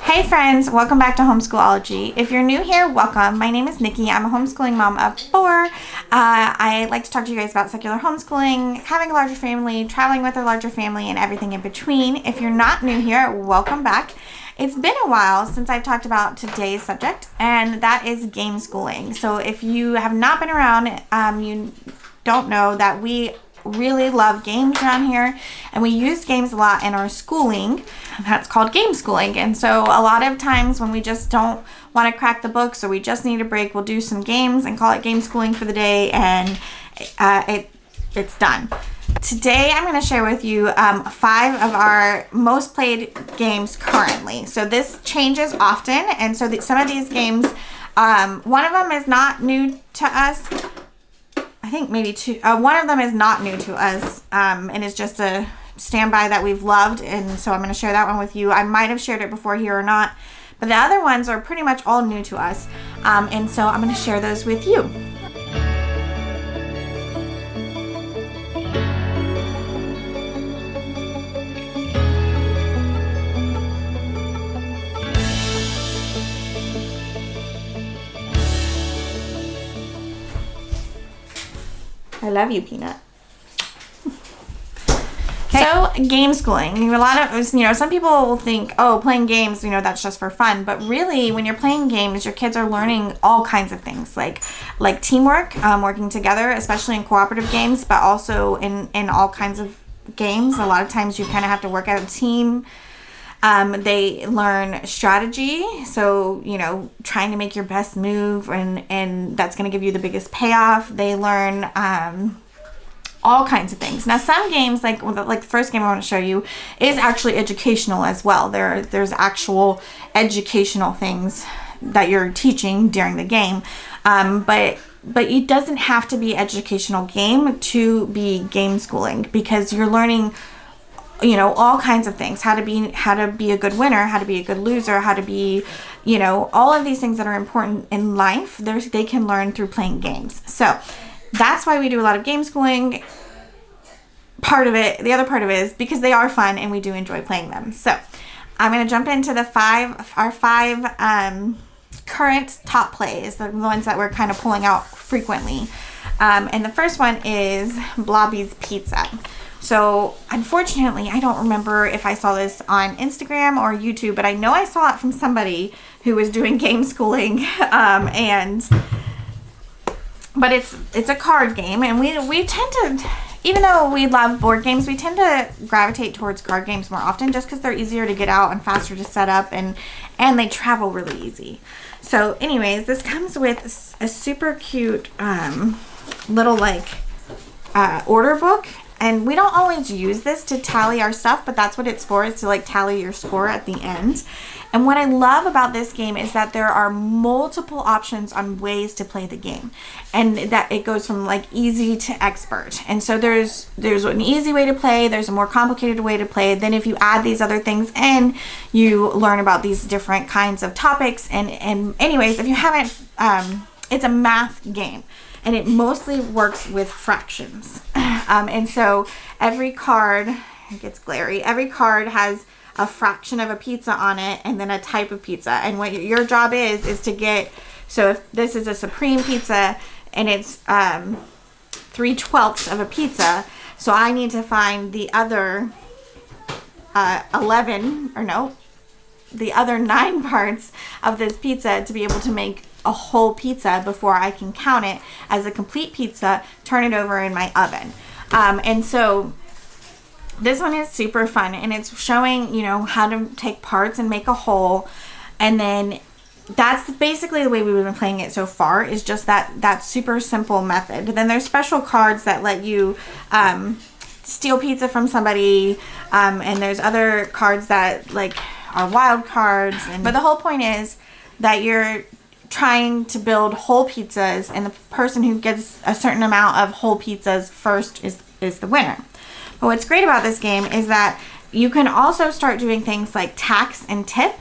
Hey friends, welcome back to Homeschool-ology. If you're new here, welcome. My name is Niki. I'm a homeschooling mom of 4. I like to talk to you guys about secular homeschooling, having a larger family, traveling with a larger family, and everything in between. If you're not new here, welcome back. It's been a while since I've talked about today's subject, and that is gameschooling. So if you have not been around, you don't know that we really love games around here, and we use games a lot in our schooling, and that's called gameschooling. And so a lot of times when we just don't want to crack the books or we just need a break, we'll do some games and call it gameschooling for the day, and it's done. Today I'm going to share with you 5 of our most played games currently. So this changes often, and so some of these games, one of them is not new to us. I think maybe 2. One of them is not new to us, and is just a standby that we've loved, and so I'm going to share that one with you. I might have shared it before here or not, but the other ones are pretty much all new to us, and so I'm going to share those with you. I love you, Peanut. Okay. So, gameschooling. A lot of, some people will think, oh, playing games, that's just for fun. But really, when you're playing games, your kids are learning all kinds of things, like teamwork, working together, especially in cooperative games, but also in all kinds of games. A lot of times you kind of have to work out a team. They learn strategy, so trying to make your best move, and that's going to give you the biggest payoff. They learn all kinds of things. Now, some games, like the first game I want to show you, is actually educational as well. There's actual educational things that you're teaching during the game, but it doesn't have to be educational game to be game schooling, because you're learning all kinds of things, how to be a good winner, how to be a good loser, how to be, all of these things that are important in life, they can learn through playing games. So that's why we do a lot of game schooling. Part of it, the other part of it is because they are fun and we do enjoy playing them. So I'm going to jump into our five current top plays, the ones that we're kind of pulling out frequently. And the first one is Blobbys Pizza. So, unfortunately, I don't remember if I saw this on Instagram or YouTube, but I know I saw it from somebody who was doing game schooling, but it's a card game, and we tend to, even though we love board games, we tend to gravitate towards card games more often, just because they're easier to get out and faster to set up, and they travel really easy. So, anyways, this comes with a super cute little order book. And we don't always use this to tally our stuff, but that's what it's for, is to tally your score at the end. And what I love about this game is that there are multiple options on ways to play the game, and that it goes from easy to expert. And so there's an easy way to play, there's a more complicated way to play. Then if you add these other things in, you learn about these different kinds of topics. And anyways, if you haven't, it's a math game, and it mostly works with fractions. And so every card, it gets glary, every card has a fraction of a pizza on it, and then a type of pizza. And what your job is to get, so if this is a supreme pizza and it's 3/12 of a pizza, so I need to find the other the other 9 parts of this pizza to be able to make a whole pizza before I can count it as a complete pizza, turn it over in my oven. And so this one is super fun, and it's showing, how to take parts and make a whole. And then that's basically the way we've been playing it so far, is just that super simple method. Then there's special cards that let you steal pizza from somebody, and there's other cards that are wild cards. But the whole point is that you're trying to build whole pizzas, and the person who gets a certain amount of whole pizzas first is the winner. But what's great about this game is that you can also start doing things like tax and tip.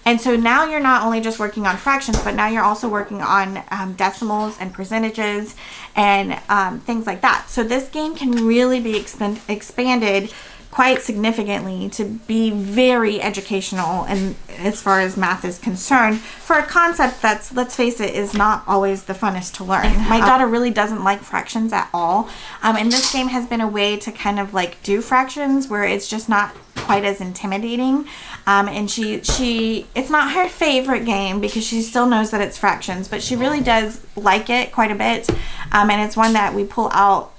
And so now you're not only just working on fractions, but now you're also working on decimals and percentages and things like that. So this game can really be expanded quite significantly to be very educational and as far as math is concerned for a concept that's, let's face it, is not always the funnest to learn. My daughter really doesn't like fractions at all, and this game has been a way to kind of like do fractions where it's just not quite as intimidating, and she it's not her favorite game because she still knows that it's fractions, but she really does like it quite a bit, and it's one that we pull out,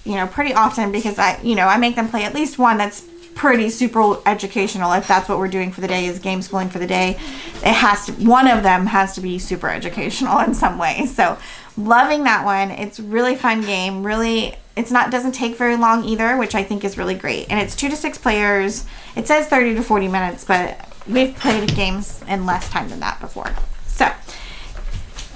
you know, pretty often because I make them play at least one that's pretty super educational. If that's what we're doing for the day, is game schooling for the day, one of them has to be super educational in some way. So loving that one. It's really fun game. Really, doesn't take very long either, which I think is really great. And it's 2 to 6 players. It says 30 to 40 minutes, but we've played games in less time than that before. So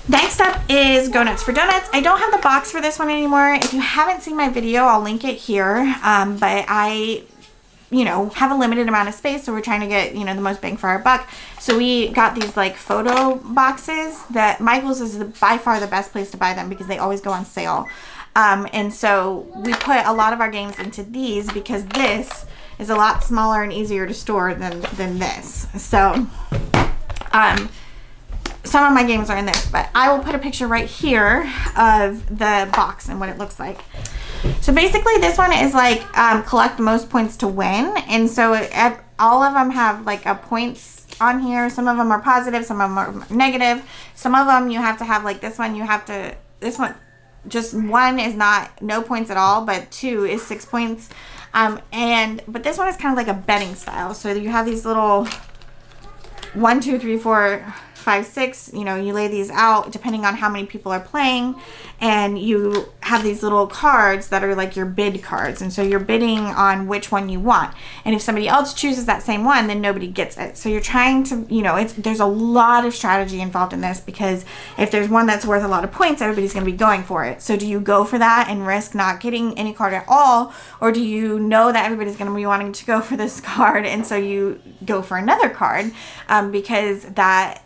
next up is Go Nuts for Donuts. I don't have the box for this one anymore. If you haven't seen my video, I'll link it here. But I, have a limited amount of space, so we're trying to get, the most bang for our buck. So we got these like photo boxes that Michael's is by far the best place to buy them because they always go on sale. And so we put a lot of our games into these because this is a lot smaller and easier to store than this. So, some of my games are in this, but I will put a picture right here of the box and what it looks like. So basically this one is like collect the most points to win, and so all of them have like a points on here. Some of them are positive, some of them are negative. Some of them you have to have, like this one, just 1 is no points at all, but 2 is 6 points. But this one is kind of like a betting style. So you have these little 1, 2, 3, 4, 5, 6, you lay these out depending on how many people are playing, and you have these little cards that are like your bid cards, and so you're bidding on which one you want, and if somebody else chooses that same one, then nobody gets it. So you're trying to, there's a lot of strategy involved in this, because if there's one that's worth a lot of points, everybody's going to be going for it. So do you go for that and risk not getting any card at all, or do you know that everybody's going to be wanting to go for this card, and so you go for another card, because that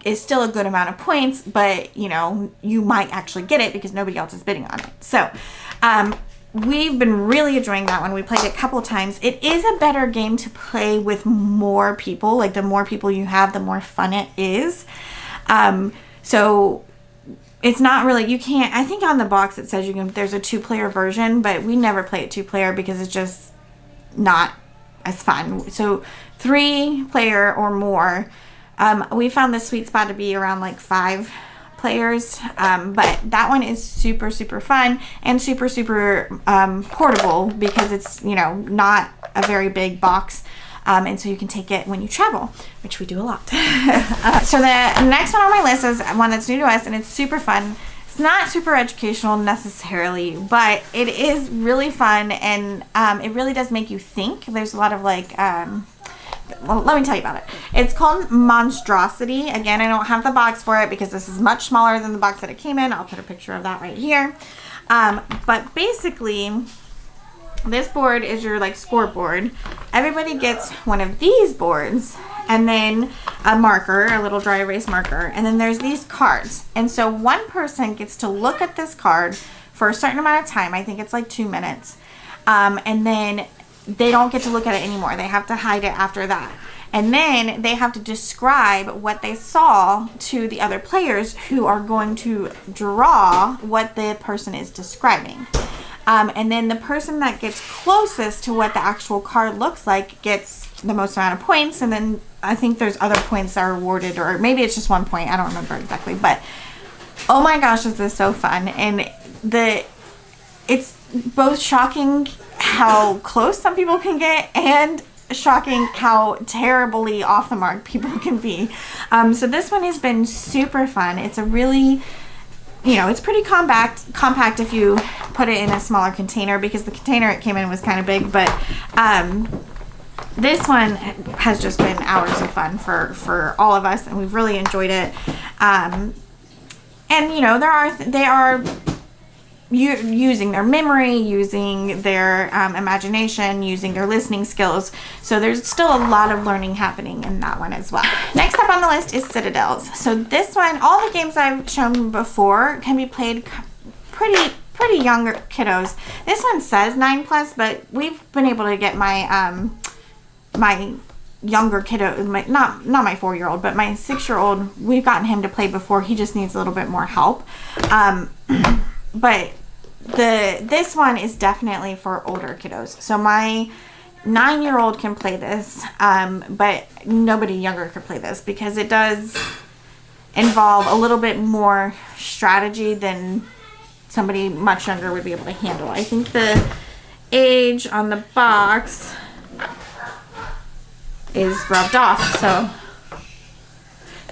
is still a good amount of points, but you might actually get it because nobody else is bidding on it. So we've been really enjoying that one. We played it a couple of times. It is a better game to play with more people. Like the more people you have, the more fun it is. So it's not really, I think on the box it says there's a 2-player version, but we never play it 2-player because it's just not as fun. So 3-player or more. We found the sweet spot to be around like 5 players, but that one is super, super fun and super, super portable because it's, not a very big box, and so you can take it when you travel, which we do a lot. So the next one on my list is one that's new to us, and it's super fun. It's not super educational necessarily, but it is really fun, and it really does make you think. There's a lot of like... well, let me tell you about it. It's called Monstrosity. Again, I don't have the box for it because this is much smaller than the box that it came in. I'll put a picture of that right here. But basically, this board is your like scoreboard. Everybody gets one of these boards and then a marker, a little dry erase marker, and then there's these cards. And so one person gets to look at this card for a certain amount of time. I think it's like 2 minutes. And then they don't get to look at it anymore. They have to hide it after that. And then they have to describe what they saw to the other players, who are going to draw what the person is describing. And then the person that gets closest to what the actual card looks like gets the most amount of points. And then I think there's other points that are awarded, or maybe it's just 1 point. I don't remember exactly. But oh my gosh, is this so fun. And it's both shocking how close some people can get and shocking how terribly off the mark people can be. So this one has been super fun. It's a really, it's pretty compact if you put it in a smaller container, because the container it came in was kind of big, but this one has just been hours of fun for all of us, and we've really enjoyed it. And they are using their memory, using their imagination, using their listening skills. So there's still a lot of learning happening in that one as well. Next up on the list is Citadels. So this one, all the games I've shown before can be played pretty pretty younger kiddos. This one says 9+, but we've been able to get my my younger kiddo, not my 4-year-old, but my 6-year-old, we've gotten him to play before. He just needs a little bit more help. But this one is definitely for older kiddos. So my 9-year-old can play this, but nobody younger could play this because it does involve a little bit more strategy than somebody much younger would be able to handle. I think the age on the box is rubbed off, so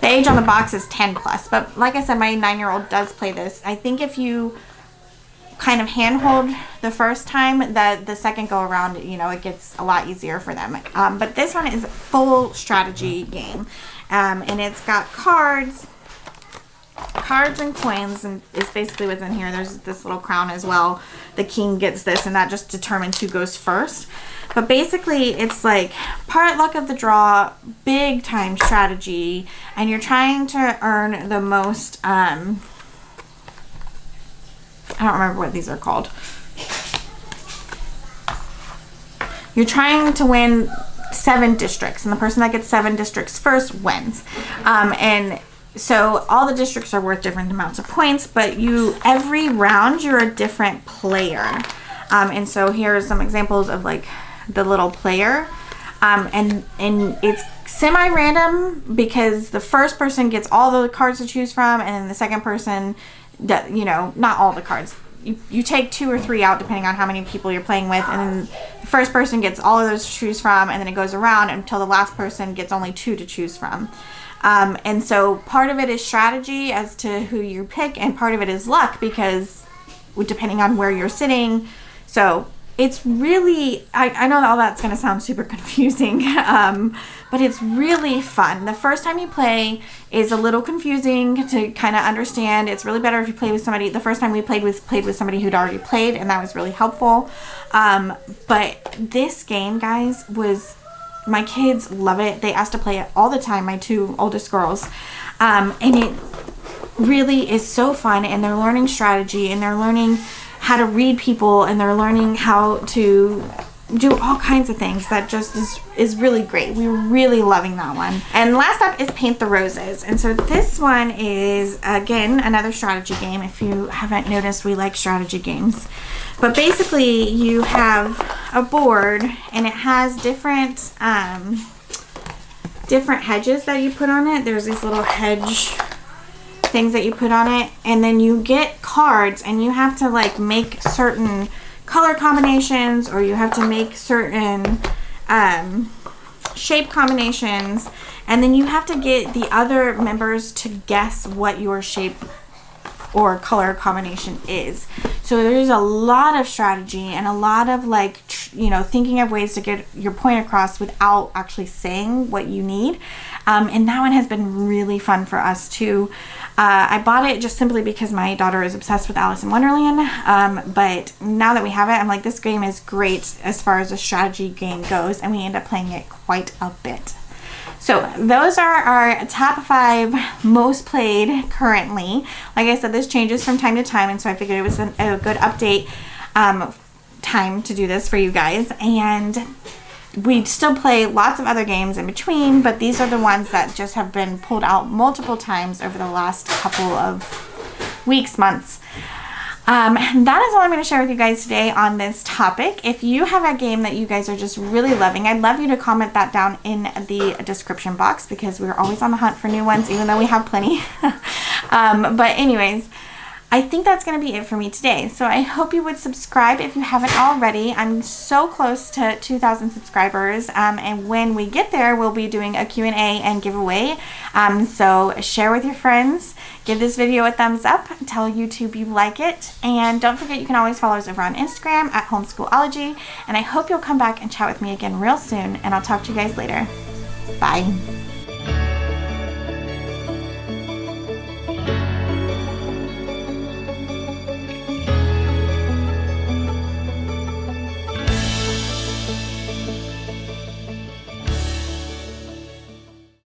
the age on the box is 10+. But like I said, my 9-year-old does play this. I think if you kind of handhold the first time, that the second go around, you know, it gets a lot easier for them. But this one is a full strategy game, and it's got cards and coins, and it's basically what's in here. There's this little crown as well. The king gets this, and that just determines who goes first. But basically, it's like part luck of the draw, big time strategy, and you're trying to earn the most, I don't remember what these are called. You're trying to win 7 districts, and the person that gets 7 districts first wins. And so all the districts are worth different amounts of points, but every round you're a different player. And so here are some examples of like the little player. And it's semi-random because the first person gets all the cards to choose from, and then the second person, you know, not all the cards. You take 2 or 3 out depending on how many people you're playing with, and then the first person gets all of those to choose from, and then it goes around until the last person gets only 2 to choose from. And so part of it is strategy as to who you pick, and part of it is luck because depending on where you're sitting. So it's really, I know all that's going to sound super confusing, but it's really fun. The first time you play is a little confusing to kind of understand. It's really better if you play with somebody. The first time we played with somebody who'd already played, and that was really helpful. But this game, guys, my kids love it. They ask to play it all the time, my 2 oldest girls. And it really is so fun, and they're learning strategy, and they're learning how to read people, and they're learning how to do all kinds of things. That just is really great. We're really loving that one. And last up is Paint the Roses. And so this one is, again, another strategy game. If you haven't noticed, we like strategy games. But basically, you have a board, and it has different hedges that you put on it. There's these little hedge things that you put on it, and then you get cards, and you have to like make certain color combinations, or you have to make certain shape combinations, and then you have to get the other members to guess what your shape or color combination is. So there's a lot of strategy and a lot of like, you know, thinking of ways to get your point across without actually saying what you need. And that one has been really fun for us too. I bought it just simply because my daughter is obsessed with Alice in Wonderland. But now that we have it, I'm like, this game is great as far as a strategy game goes, and we end up playing it quite a bit. So those are our top 5 most played currently. Like I said, this changes from time to time, and so I figured it was a good update time to do this for you guys. And we still play lots of other games in between, but these are the ones that just have been pulled out multiple times over the last couple of weeks, months. That is all I'm going to share with you guys today on this topic. If you have a game that you guys are just really loving, I'd love you to comment that down in the description box, because we're always on the hunt for new ones, even though we have plenty. But anyways, I think that's going to be it for me today. So I hope you would subscribe if you haven't already. I'm so close to 2,000 subscribers. And when we get there, we'll be doing a Q&A and giveaway. So share with your friends. Give this video a thumbs up. Tell YouTube you like it. And don't forget, you can always follow us over on Instagram at Homeschool-ology. And I hope you'll come back and chat with me again real soon. And I'll talk to you guys later. Bye.